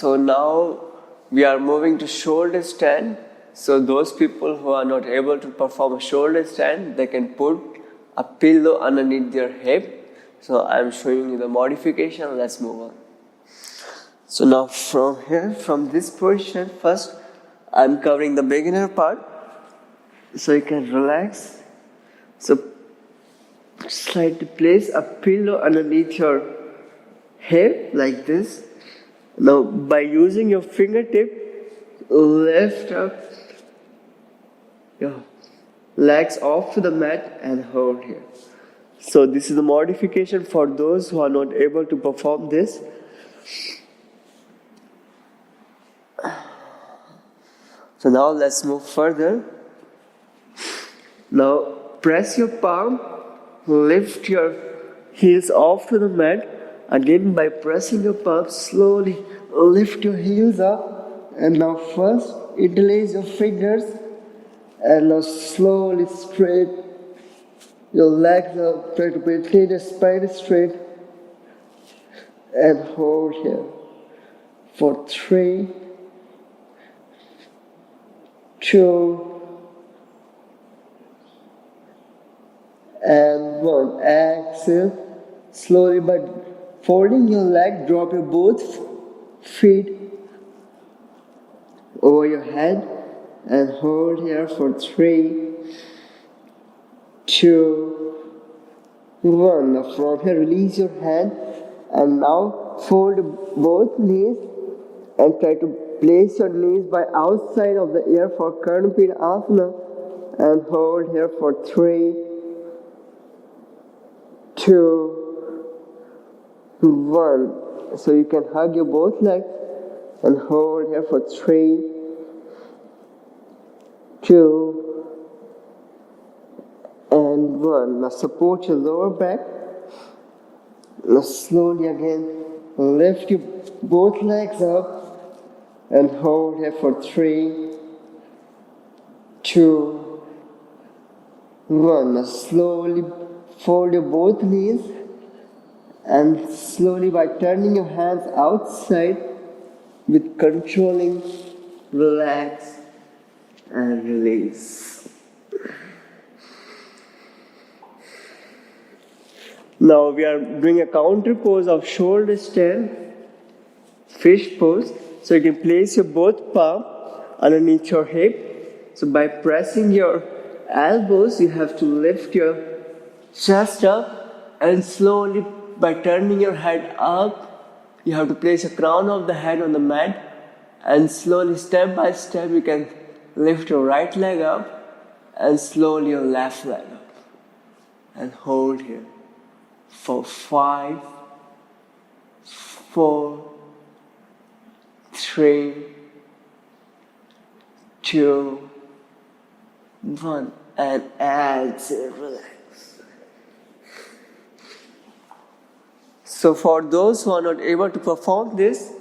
So now we are moving to shoulder stand. So those people who are not able to perform a shoulder stand, they can put a pillow underneath their hip. So I'm showing you the modification. Let's move on. So now from here, from this position, first I'm covering the beginner part. So you can relax. So slightly place a pillow underneath your hip like this. Now by using your fingertip, lift up your legs off to the mat and hold here. So this is the modification for those who are not able to perform this. So now let's move further. Now press your palm, lift your heels off to the mat. Again by pressing your palm, slowly lift your heels up. And now first interlace your fingers. And now slowly straight your legs up. Try to maintain your spine straight. And hold here for 3, 2, and 1. Exhale. Slowly by folding your leg, drop your both feet over your head and hold here for 3, 2, 1. Now from here, release your hand and now fold both knees and try to place your knees by outside of the ear for 𝐘𝐵 and hold here for 3, 2, 1. So you can hug your both legs and hold here for 3, 2, and 1. Now support your lower back. Now slowly again lift your both legs up and hold here for 3, 2, 1. Now slowly fold your both knees and slowly by turning your hands outside with controlling, relax and release. Now we are doing a counter pose of shoulder stand, fish pose. So you can place your both palm underneath your hip. So by pressing your elbows, you have to lift your chest up and slowly by turning your head up, you have to place the crown of the head on the mat and slowly step by step you can lift your right leg up and slowly your left leg up and hold here for 5, 4, 3, 2, 1 and exhale, relax. So for those who are not able to perform this,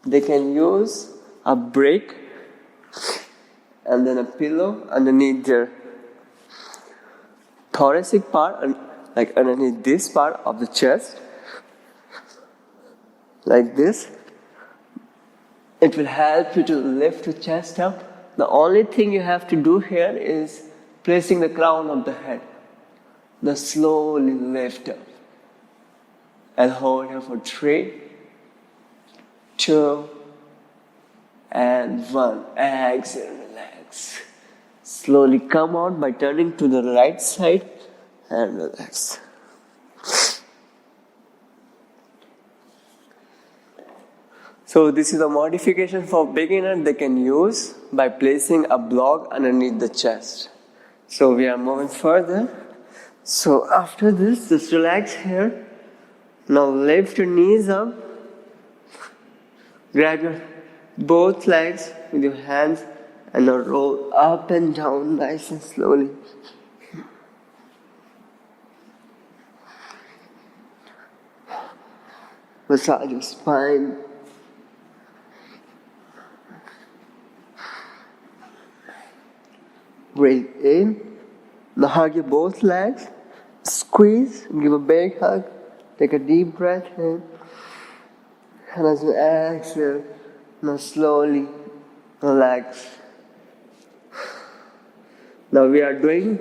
they can use a brick and then a pillow underneath their thoracic part, like underneath this part of the chest, like this. It will help you to lift your chest up. The only thing you have to do here is placing the crown of the head. Now slowly lift up and hold here for 3, 2, and 1. Exhale, relax. Slowly come out by turning to the right side and relax. So this is a modification for beginner they can use by placing a block underneath the chest. So we are moving further. So after this, just relax here. Now lift your knees up. Grab your both legs with your hands and now roll up and down nice and slowly. Massage your spine. Breathe in. Now hug your both legs. Squeeze. Give a big hug. Take a deep breath in. And as you exhale, now slowly relax. Now we are doing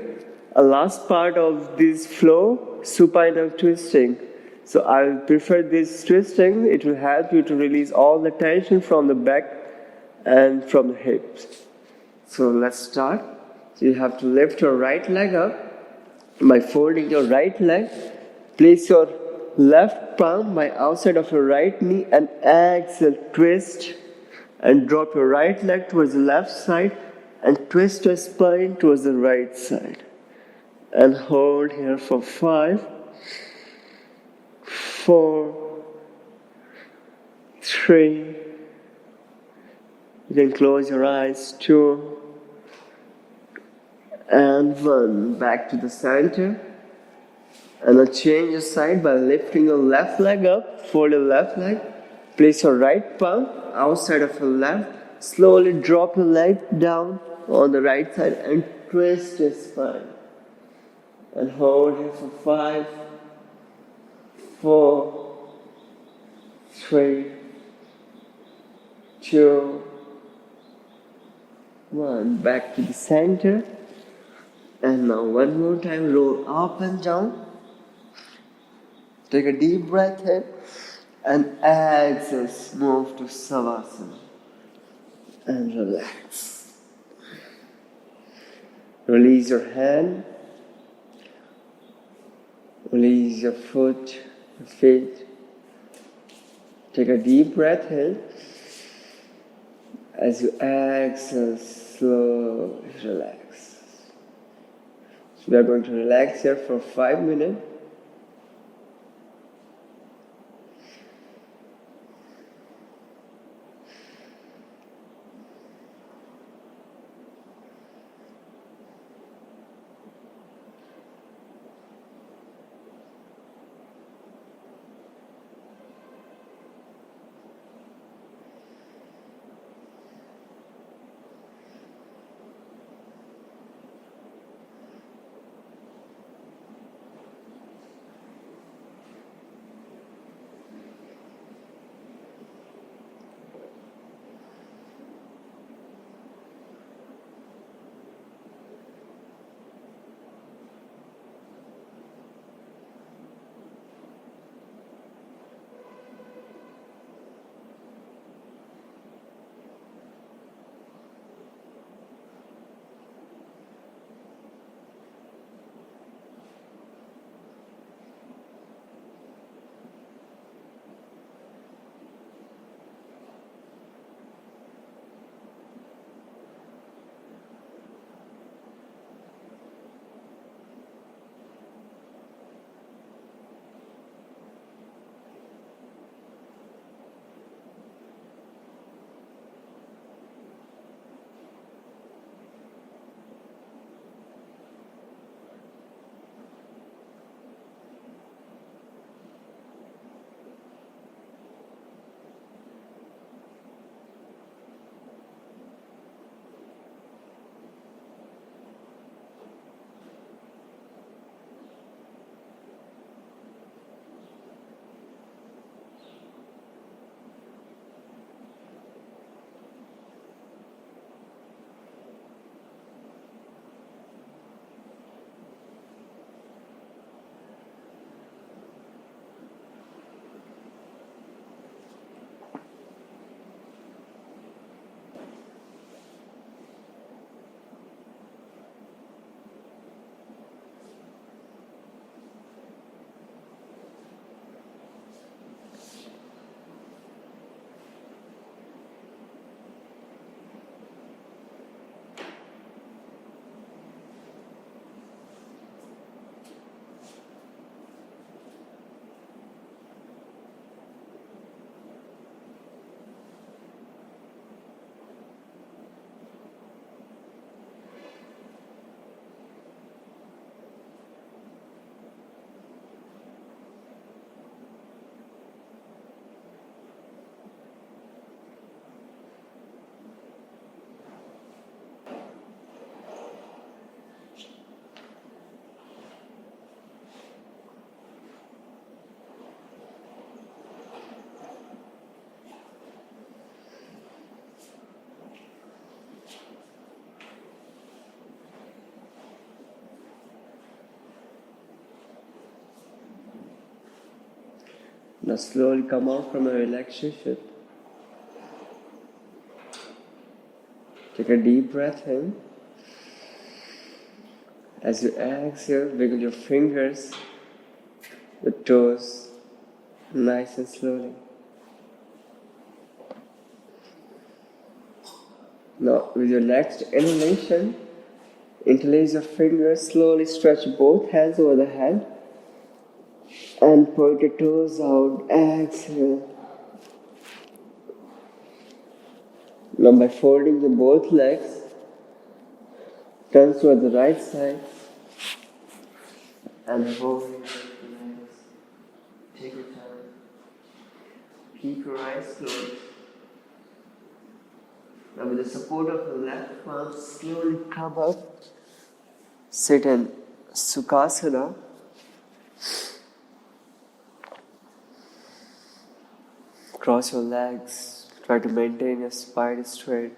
a last part of this flow, supine of twisting. So I will prefer this twisting. It will help you to release all the tension from the back and from the hips. So let's start. So you have to lift your right leg up by folding your right leg. Place your left palm by outside of your right knee and exhale, twist and drop your right leg towards the left side and twist your spine towards the right side. And hold here for 5, 4, 3. You can close your eyes. 2 and 1. Back to the center. And now change your side by lifting your left leg up. Fold your left leg. Place your right palm outside of your left. Slowly drop your leg down on the right side and twist your spine. And hold here for 5, 4, 3, 2, 1. Back to the center. And now one more time, roll up and down. Take a deep breath in. And exhale, move to Sukhasana. And relax. Release your hand. Release your foot, your feet. Take a deep breath in. As you exhale, slowly relax. So we are going to relax here for 5 minutes. Now slowly come out from a relaxation. Take a deep breath in. As you exhale, wiggle your fingers, the toes, nice and slowly. Now, with your next inhalation, interlace your fingers, slowly stretch both hands over the head and point your toes out. Exhale. Now, by folding your both legs, turn toward the right side and fold your legs. Take your time. Keep your eyes closed. Now with the support of the left palm, slowly come up. Sit in Sukhasana. Cross your legs. Try to maintain your spine straight.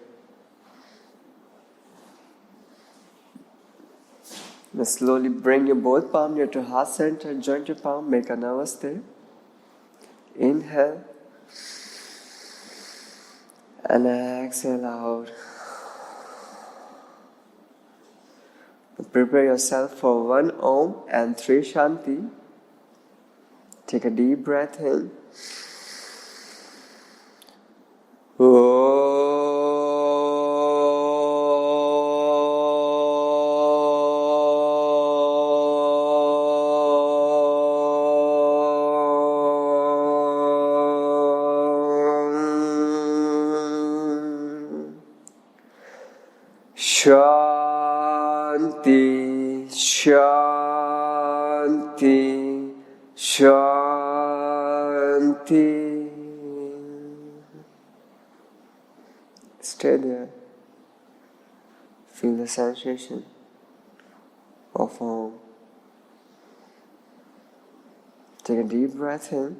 Now slowly bring your both palms near to heart center. Join your palm. Make a namaste. Inhale. And exhale out. Prepare yourself for 1 Om and 3 Shanti. Take a deep breath in. Shanti, Shanti, Shanti. Stay there. Feel the sensation of home. Take a deep breath in.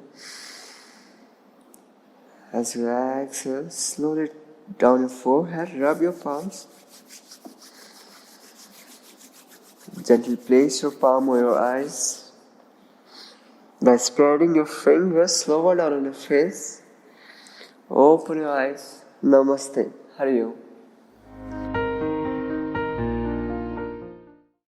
As you exhale, slowly down your forehead, rub your palms. Gently place your palm over your eyes. By spreading your fingers slower down on your face, open your eyes. Namaste. Hari Om.